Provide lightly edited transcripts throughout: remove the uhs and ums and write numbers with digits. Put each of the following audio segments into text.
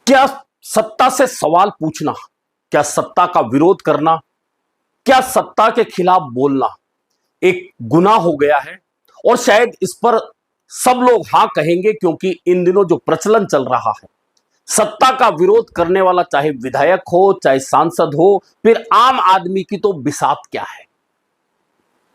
क्या सत्ता से सवाल पूछना, क्या सत्ता का विरोध करना, क्या सत्ता के खिलाफ बोलना एक गुनाह हो गया है? और शायद इस पर सब लोग हां कहेंगे, क्योंकि इन दिनों जो प्रचलन चल रहा है, सत्ता का विरोध करने वाला चाहे विधायक हो, चाहे सांसद हो, फिर आम आदमी की तो बिसात क्या है।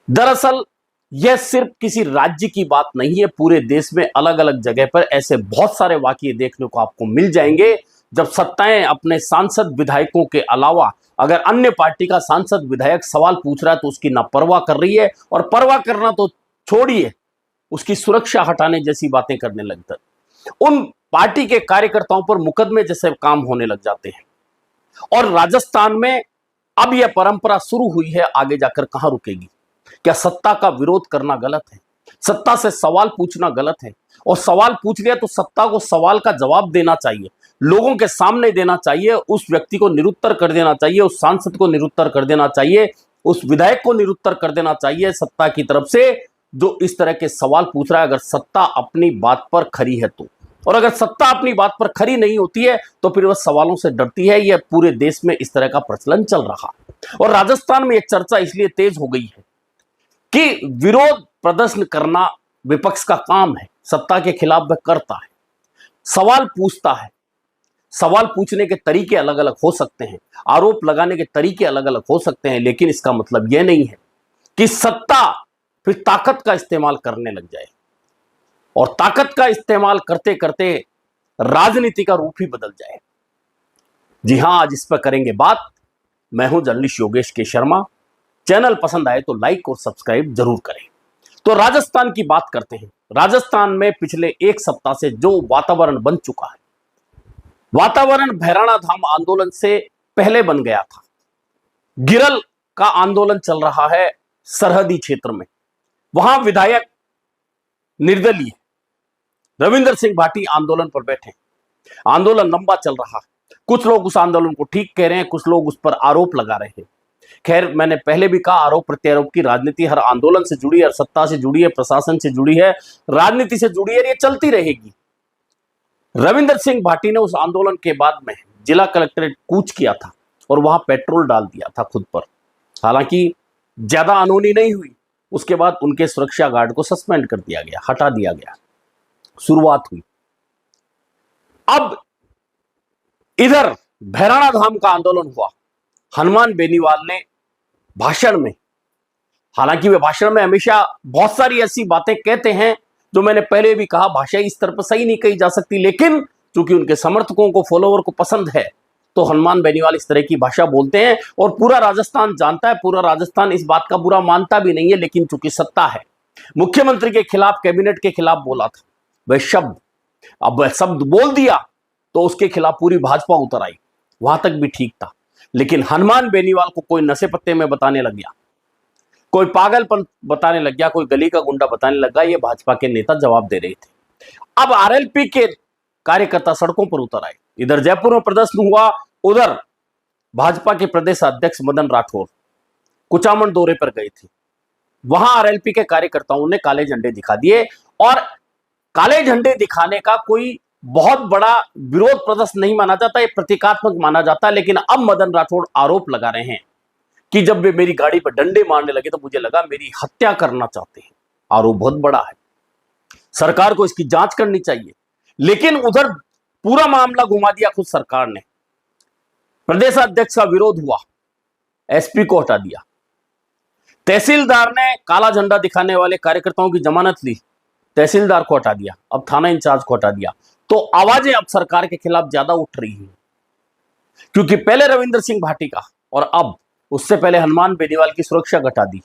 दरअसल यह सिर्फ किसी राज्य की बात नहीं है, पूरे देश में अलग अलग जगह पर ऐसे बहुत सारे वाकये देखने को आपको मिल जाएंगे, जब सत्ताएं अपने सांसद विधायकों के अलावा अगर अन्य पार्टी का सांसद विधायक सवाल पूछ रहा है तो उसकी ना परवाह कर रही है, और परवाह करना तो छोड़िए, उसकी सुरक्षा हटाने जैसी बातें करने लगता है। उन पार्टी के कार्यकर्ताओं पर मुकदमे जैसे काम होने लग जाते हैं। और राजस्थान में अब यह परंपरा शुरू हुई है, आगे जाकर कहां रुकेगी। क्या सत्ता का विरोध करना गलत है? सत्ता से सवाल पूछना गलत है? और सवाल पूछ लिया तो सत्ता को सवाल का जवाब देना चाहिए, लोगों के सामने देना चाहिए, उस व्यक्ति को निरुत्तर कर देना चाहिए, उस सांसद को निरुत्तर कर देना चाहिए, उस विधायक को निरुत्तर कर देना चाहिए सत्ता की तरफ से जो इस तरह के सवाल पूछ रहा है, अगर सत्ता अपनी बात पर खरी है तो। और अगर सत्ता अपनी बात पर खरी नहीं होती है तो फिर वह सवालों से डरती है। यह पूरे देश में इस तरह का प्रचलन चल रहा है। और राजस्थान में यह चर्चा इसलिए तेज हो गई है कि विरोध प्रदर्शन करना विपक्ष का काम है, सत्ता के खिलाफ वह करता है, सवाल पूछता है। सवाल पूछने के तरीके अलग अलग हो सकते हैं, आरोप लगाने के तरीके अलग अलग हो सकते हैं, लेकिन इसका मतलब यह नहीं है कि सत्ता फिर ताकत का इस्तेमाल करने लग जाए और ताकत का इस्तेमाल करते करते राजनीति का रूप ही बदल जाए। जी हां, आज इस पर करेंगे बात। मैं हूं जर्नलिस्ट योगेश के शर्मा। चैनल पसंद आए तो लाइक और सब्सक्राइब जरूर करें। तो राजस्थान की बात करते हैं। राजस्थान में पिछले एक सप्ताह से जो वातावरण बन चुका है, वातावरण भैराणा धाम आंदोलन से पहले बन गया था। गिरल का आंदोलन चल रहा है सरहदी क्षेत्र में, वहां विधायक निर्दलीय रविंद्र सिंह भाटी आंदोलन पर बैठे। आंदोलन लंबा चल रहा है, कुछ लोग उस आंदोलन को ठीक कह रहे हैं, कुछ लोग उस पर आरोप लगा रहे हैं। खैर, मैंने पहले भी कहा, आरोप प्रत्यारोप की राजनीति हर आंदोलन से जुड़ी है, हर सत्ता से जुड़ी है, प्रशासन से जुड़ी है, राजनीति से जुड़ी है, ये चलती रहेगी। रविंद्र सिंह भाटी ने उस आंदोलन के बाद में जिला कलेक्ट्रेट कूच किया था और वहां पेट्रोल डाल दिया था खुद पर। हालांकि ज्यादा अनहोनी नहीं हुई, उसके बाद उनके सुरक्षा गार्ड को सस्पेंड कर दिया गया, हटा दिया गया, शुरुआत हुई। अब इधर भैराणा धाम का आंदोलन हुआ। हनुमान बेनीवाल ने भाषण में, हालांकि वे भाषण में हमेशा बहुत सारी ऐसी बातें कहते हैं जो मैंने पहले भी कहा, भाषा इस तरह पर सही नहीं कही जा सकती, लेकिन चूंकि उनके समर्थकों को, फॉलोवर को पसंद है, तो हनुमान बेनीवाल इस तरह की भाषा बोलते हैं और पूरा राजस्थान जानता है। पूरा राजस्थान इस बात का बुरा मानता भी नहीं है, लेकिन चूंकि सत्ता है, मुख्यमंत्री के खिलाफ, कैबिनेट के खिलाफ बोला था वह शब्द, अब वह शब्द बोल दिया तो उसके खिलाफ पूरी भाजपा उतर आई। वहां तक भी ठीक था, लेकिन हनुमान बेनीवाल को कोई नशे पत्ते में बताने लग गया, कोई पागलपन बताने लग गया, कोई गली का गुंडा बताने लगा, ये भाजपा के नेता जवाब दे रहे थे। अब आरएलपी के कार्यकर्ता सड़कों पर उतर आए। इधर जयपुर में प्रदर्शन हुआ, उधर भाजपा के प्रदेश अध्यक्ष मदन राठौर कुचामन दौरे पर गए थे। वहां आरएलपी के कार्यकर्ताओं ने काले झंडे दिखा दिए और काले झंडे दिखाने का कोई बहुत बड़ा विरोध प्रदर्शन नहीं माना जाता, ये प्रतीकात्मक माना जाता है। लेकिन अब मदन राठौड़ आरोप लगा रहे हैं कि जब वे मेरी गाड़ी पर डंडे मारने लगे तो मुझे लगा मेरी हत्या करना चाहते हैं। आरोप बहुत बड़ा है, सरकार को इसकी जांच करनी चाहिए। लेकिन उधर पूरा मामला घुमा दिया खुद सरकार ने। प्रदेश अध्यक्ष का विरोध हुआ, एसपी को हटा दिया, तहसीलदार ने काला झंडा दिखाने वाले कार्यकर्ताओं की जमानत ली, तहसीलदार को हटा दिया, अब थाना इंचार्ज को हटा दिया। तो आवाजें अब सरकार के खिलाफ ज्यादा उठ रही हैं, क्योंकि पहले रविंद्र सिंह भाटी का और अब उससे पहले हनुमान बेनीवाल की सुरक्षा घटा दी।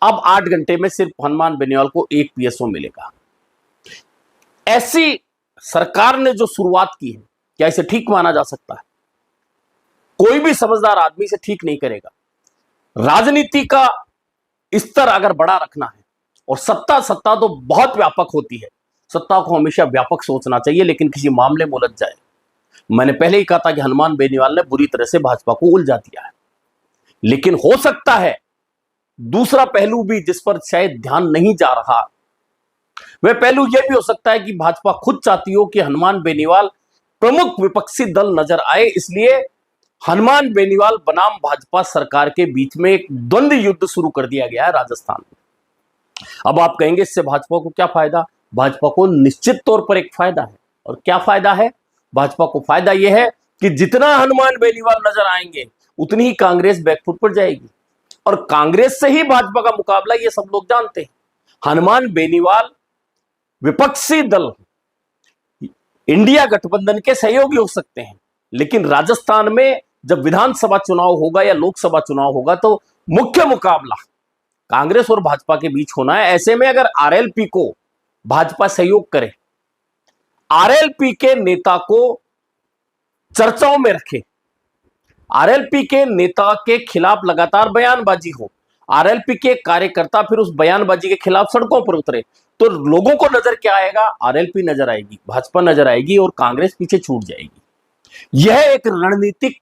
अब 8 घंटे में सिर्फ हनुमान बेनीवाल को 1 पीएसओ मिलेगा। ऐसी सरकार ने जो शुरुआत की है, क्या इसे ठीक माना जा सकता है? कोई भी समझदार आदमी से ठीक नहीं करेगा। राजनीति का स्तर अगर बड़ा रखना है, और सत्ता तो बहुत व्यापक होती है, सत्ता को हमेशा व्यापक सोचना चाहिए, लेकिन किसी मामले में उलझ जाए। मैंने पहले ही कहा था कि हनुमान बेनीवाल ने बुरी तरह से भाजपा को उलझा दिया है। लेकिन हो सकता है दूसरा पहलू भी जिस पर शायद ध्यान नहीं जा रहा, वह पहलू यह भी हो सकता है कि भाजपा खुद चाहती हो कि हनुमान बेनीवाल प्रमुख विपक्षी दल नजर आए, इसलिए हनुमान बेनीवाल बनाम भाजपा सरकार के बीच में एक द्वंद्व युद्ध शुरू कर दिया गया है राजस्थान में। अब आप कहेंगे इससे भाजपा को क्या फायदा? भाजपा को निश्चित तौर पर एक फायदा है। और क्या फायदा है? भाजपा को फायदा यह है कि जितना हनुमान बेनीवाल नजर आएंगे उतनी ही कांग्रेस बैकफुट पर जाएगी, और कांग्रेस से ही भाजपा का मुकाबला ये सब लोग जानते हैं। हनुमान बेनीवाल विपक्षी दल इंडिया गठबंधन के सहयोगी हो सकते हैं, लेकिन राजस्थान में जब विधानसभा चुनाव होगा या लोकसभा चुनाव होगा तो मुख्य मुकाबला कांग्रेस और भाजपा के बीच होना है। ऐसे में अगर आरएलपी को भाजपा सहयोग करे, आरएलपी के नेता को चर्चाओं में रखे, आरएलपी के नेता के खिलाफ लगातार बयानबाजी हो, आरएलपी के कार्यकर्ता फिर उस बयानबाजी के खिलाफ सड़कों पर उतरे, तो लोगों को नजर क्या आएगा? आरएलपी नजर आएगी, भाजपा नजर आएगी और कांग्रेस पीछे छूट जाएगी। यह एक रणनीतिक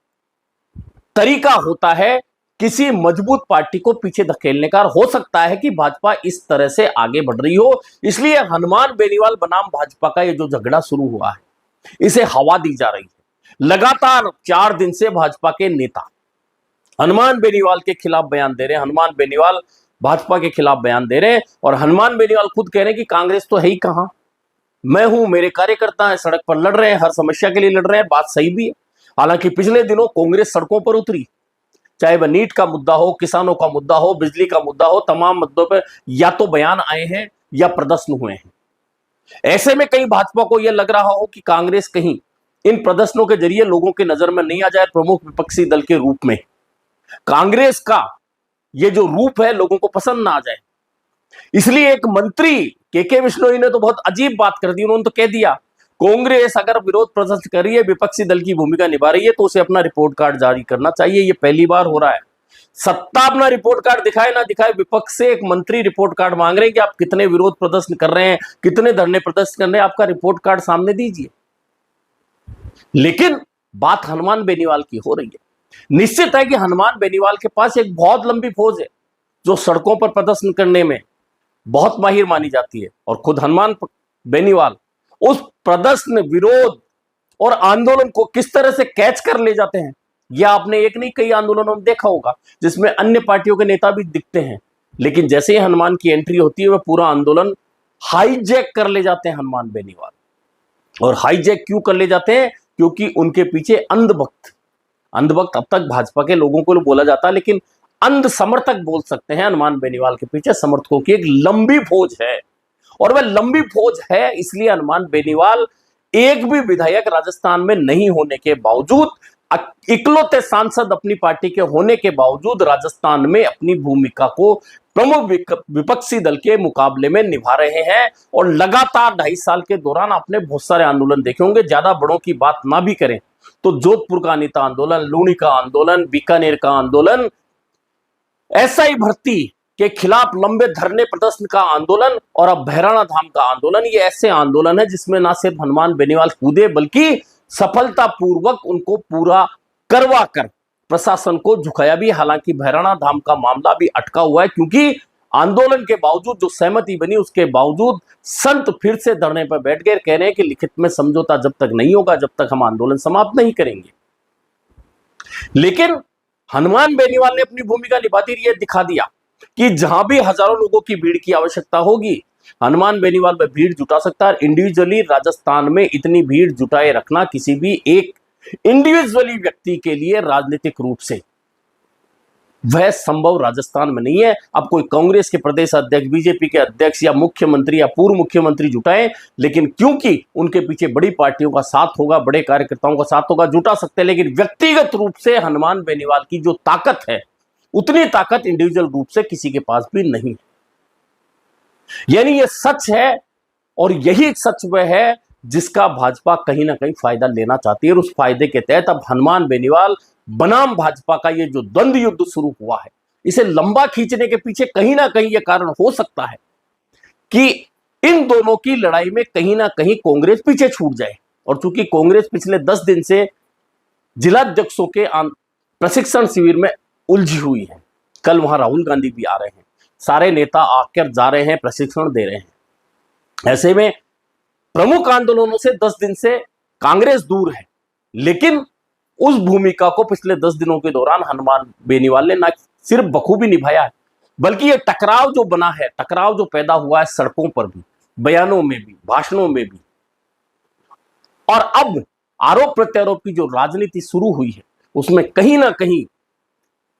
तरीका होता है किसी मजबूत पार्टी को पीछे धकेलने का। हो सकता है कि भाजपा इस तरह से आगे बढ़ रही हो, इसलिए हनुमान बेनीवाल बनाम भाजपा का ये जो झगड़ा शुरू हुआ है इसे हवा दी जा रही है। लगातार 4 दिन से भाजपा के नेता हनुमान बेनीवाल के खिलाफ बयान दे रहे हैं, हनुमान बेनीवाल भाजपा के खिलाफ बयान दे रहे हैं, और हनुमान बेनीवाल खुद कह रहे हैं कि कांग्रेस तो है ही कहां, मैं हूं, मेरे कार्यकर्ता हैं, सड़क पर लड़ रहे हैं, हर समस्या के लिए लड़ रहे हैं। बात सही भी है। हालांकि पिछले दिनों कांग्रेस सड़कों पर उतरी, चाहे वह नीट का मुद्दा हो, किसानों का मुद्दा हो, बिजली का मुद्दा हो, तमाम मुद्दों पर या तो बयान आए हैं या प्रदर्शन हुए हैं। ऐसे में कहीं भाजपा को यह लग रहा हो कि कांग्रेस कहीं इन प्रदर्शनों के जरिए लोगों की नजर में नहीं आ जाए, प्रमुख विपक्षी दल के रूप में कांग्रेस का ये जो रूप है लोगों को पसंद ना आ जाए। इसलिए एक मंत्री के बिश्नोई ने तो बहुत अजीब बात कर दी। उन्होंने तो कह दिया कांग्रेस अगर विरोध प्रदर्शन कर रही है, विपक्षी दल की भूमिका निभा रही है, तो उसे अपना रिपोर्ट कार्ड जारी करना चाहिए। ये पहली बार हो रहा है। सत्ता अपना रिपोर्ट कार्ड दिखाए ना दिखाए, विपक्ष से एक मंत्री रिपोर्ट कार्ड मांग रहे हैं कि आप कितने विरोध प्रदर्शन कर रहे हैं, कितने धरने प्रदर्शन कर रहे हैं, आपका रिपोर्ट कार्ड सामने दीजिए। लेकिन बात हनुमान बेनीवाल की हो रही है। निश्चित है कि हनुमान बेनीवाल के पास एक बहुत लंबी फौज है जो सड़कों पर प्रदर्शन करने में बहुत माहिर मानी जाती है, और खुद हनुमान बेनीवाल उस प्रदर्शन, विरोध और आंदोलन को किस तरह से कैच कर ले जाते हैं, यह आपने एक नहीं कई आंदोलनों में देखा होगा जिसमें अन्य पार्टियों के नेता भी दिखते हैं, लेकिन जैसे ही हनुमान की एंट्री होती है वह पूरा आंदोलन हाईजैक कर ले जाते हैं हनुमान बेनीवाल। और हाईजैक क्यों कर ले जाते हैं? क्योंकि उनके पीछे अंधभक्त अब तक भाजपा के लोगों को बोला जाता है, लेकिन अंध समर्थक बोल सकते हैं। हनुमान बेनीवाल के पीछे समर्थकों की एक लंबी फौज है, और वह लंबी फौज है इसलिए हनुमान बेनीवाल एक भी विधायक राजस्थान में नहीं होने के बावजूद, इकलौते सांसद अपनी पार्टी के होने के बावजूद राजस्थान में अपनी भूमिका को प्रमुख विपक्षी दल के मुकाबले में निभा रहे हैं। और लगातार 2.5 साल के दौरान आपने बहुत सारे आंदोलन देखे होंगे। ज्यादा बड़ों की बात ना भी करें तो जोधपुर का अनिता आंदोलन, लूणी का आंदोलन, बीकानेर का आंदोलन, एसआई भर्ती के खिलाफ लंबे धरने प्रदर्शन का आंदोलन, और अब भैराणा धाम का आंदोलन, ये ऐसे आंदोलन है जिसमें ना सिर्फ हनुमान बेनीवाल कूदे बल्कि सफलतापूर्वक उनको पूरा करवा कर प्रशासन को झुकाया भी। हालांकि भैराणा धाम का मामला भी अटका हुआ है, क्योंकि आंदोलन के बावजूद जो सहमति बनी उसके बावजूद संत फिर से धरने पर बैठ गए, कह रहे हैं कि लिखित में समझौता जब तक नहीं होगा जब तक हम आंदोलन समाप्त नहीं करेंगे। लेकिन हनुमान बेनीवाल ने अपनी भूमिका निभाती रही, दिखा दिया कि जहां भी हजारों लोगों की भीड़ की आवश्यकता होगी हनुमान बेनीवाल में भीड़ जुटा सकता है। इंडिविजुअली राजस्थान में इतनी भीड़ जुटाए रखना किसी भी एक इंडिविजुअली व्यक्ति के लिए राजनीतिक रूप से वह संभव राजस्थान में नहीं है। अब कोई कांग्रेस के प्रदेश अध्यक्ष, बीजेपी के अध्यक्ष या मुख्यमंत्री या पूर्व मुख्यमंत्री जुटाए, लेकिन क्योंकि उनके पीछे बड़ी पार्टियों का साथ होगा, बड़े कार्यकर्ताओं का साथ होगा, जुटा सकते हैं। लेकिन व्यक्तिगत रूप से हनुमान बेनीवाल की जो ताकत है उतनी ताकत इंडिविजुअल रूप से किसी के पास भी नहीं है। यानी यह सच है, और यही सच वह है जिसका भाजपा कहीं ना कहीं फायदा लेना चाहती है। और उस फायदे के तहत अब हनुमान बेनीवाल बनाम भाजपा का ये जो द्वंद्व युद्ध शुरू हुआ है, इसे लंबा खींचने के पीछे कहीं ना कहीं यह कारण हो सकता है कि इन दोनों की लड़ाई में कहीं ना कहीं कांग्रेस पीछे छूट जाए। और चूंकि कांग्रेस पिछले 10 दिन से जिलाध्यक्षों के प्रशिक्षण शिविर में उलझी हुई है, कल वहां राहुल गांधी भी आ रहे हैं, सारे नेता आकर जा रहे हैं, प्रशिक्षण दे रहे हैं। ऐसे में प्रमुख आंदोलनों से 10 दिन से कांग्रेस दूर है, लेकिन उस भूमिका को पिछले 10 दिनों के दौरान हनुमान बेनीवाल ने ना सिर्फ बखूबी निभाया है, बल्कि ये टकराव जो बना है, टकराव जो पैदा हुआ है सड़कों पर भी, बयानों में भी, भाषणों में भी, और अब आरोप प्रत्यारोप की जो राजनीति शुरू हुई है, उसमें कहीं ना कहीं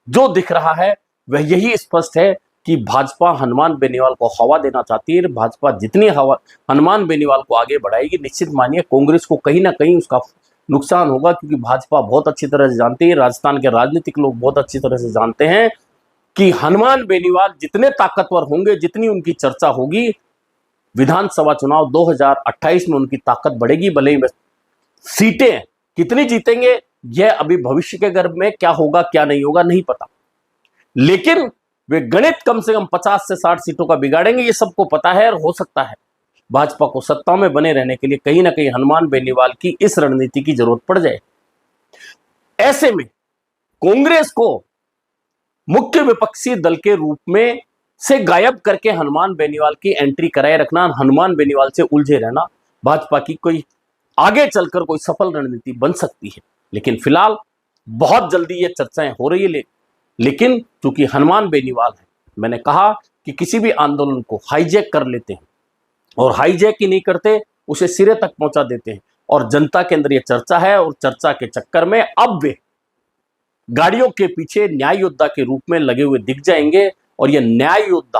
जो दिख रहा है वह यही स्पष्ट है कि भाजपा हनुमान बेनीवाल को हवा देना चाहती है। भाजपा जितनी हवा हनुमान बेनीवाल को आगे बढ़ाएगी, निश्चित मानिए कांग्रेस को कहीं ना कहीं उसका नुकसान होगा, क्योंकि भाजपा बहुत अच्छी तरह से जानती है, राजस्थान के राजनीतिक लोग बहुत अच्छी तरह से जानते हैं कि हनुमान बेनीवाल जितने ताकतवर होंगे, जितनी उनकी चर्चा होगी, विधानसभा चुनाव 2028 में उनकी ताकत बढ़ेगी। भले ही सीटें कितनी जीतेंगे यह अभी भविष्य के गर्भ में क्या होगा क्या नहीं होगा नहीं पता, लेकिन वे गणित कम से कम 50 से 60 सीटों का बिगाड़ेंगे, ये सबको पता है। और हो सकता है भाजपा को सत्ता में बने रहने के लिए कहीं ना कहीं हनुमान बेनीवाल की इस रणनीति की जरूरत पड़ जाए। ऐसे में कांग्रेस को मुख्य विपक्षी दल के रूप में से गायब करके हनुमान बेनीवाल की एंट्री कराए रखना, हनुमान बेनीवाल से उलझे रहना भाजपा की कोई आगे चलकर कोई सफल रणनीति बन सकती है। लेकिन फिलहाल बहुत जल्दी ये चर्चाएं हो रही है, लेकिन चूंकि हनुमान बेनीवाल है, मैंने कहा कि किसी भी आंदोलन को हाईजैक कर लेते हैं, और हाईजैक ही नहीं करते, उसे सिरे तक पहुंचा देते हैं, और जनता के अंदर ये चर्चा है, और चर्चा के चक्कर में अब वे गाड़ियों के पीछे न्याय योद्धा के रूप में लगे हुए दिख जाएंगे। और ये न्याय योद्धा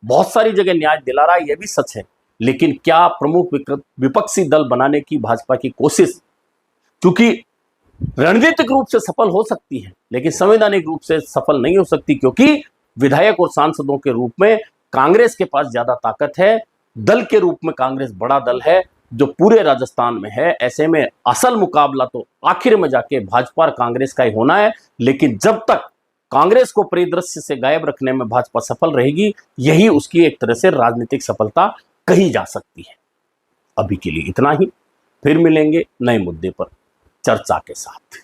बहुत सारी जगह न्याय दिला रहा है, यह भी सच है, लेकिन क्या प्रमुख विपक्षी दल बनाने की भाजपा की कोशिश, क्योंकि रणनीतिक रूप से सफल हो सकती है लेकिन संवैधानिक रूप से सफल नहीं हो सकती, क्योंकि विधायक और सांसदों के रूप में कांग्रेस के पास ज्यादा ताकत है, दल के रूप में कांग्रेस बड़ा दल है जो पूरे राजस्थान में है। ऐसे में असल मुकाबला तो आखिर में जाके भाजपा और कांग्रेस का ही होना है, लेकिन जब तक कांग्रेस को परिदृश्य से गायब रखने में भाजपा सफल रहेगी, यही उसकी एक तरह से राजनीतिक सफलता कही जा सकती है। अभी के लिए इतना ही, फिर मिलेंगे नए मुद्दे पर चर्चा के साथ।